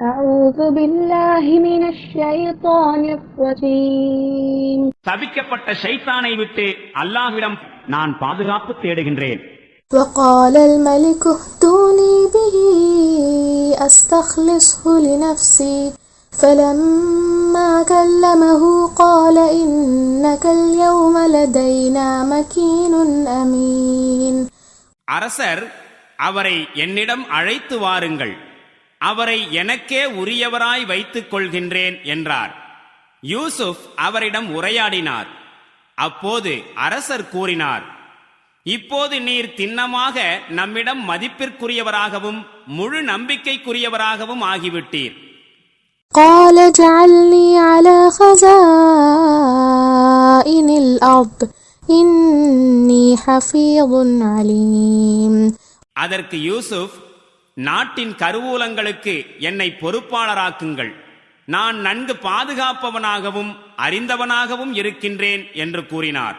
أعوذ بالله من الشيطان الرجيم. சபிக்கப்பட்ட ஷைத்தானை விட்டு அல்லாஹ்விடம் நான் பாதுகாப்பு தேடுகின்றேன். وقال الملك ائتوني به أستخلصه لنفسي فلما كلمه قال إنك اليوم لدينا مكين أمين. அரசர் அவரை என்னிடம் அழைத்து வாருங்கள், அவரை எனக்கே உரியவராய் வைத்துக் கொள்கின்றேன் என்றார். யூசுப் அவரிடம் உரையாடினார். அப்போது அரசர் கூறினார், இப்போது நீர் திண்ணமாக நம்மிடம் மதிப்பிற்குரியவராகவும் முழு நம்பிக்கைக்குரியவராகவும் ஆகிவிட்டீர். قال اجعلني على خزائن الأرض إني حفيظ عليم. அதற்கு யூசுப், நாட்டின் கருவூலங்களுக்கு என்னை பொறுப்பாளராக்குங்கள், நான் நன்கு பாதுகாப்பவனாகவும் அறிந்தவனாகவும் இருக்கின்றேன் என்று கூறினார்.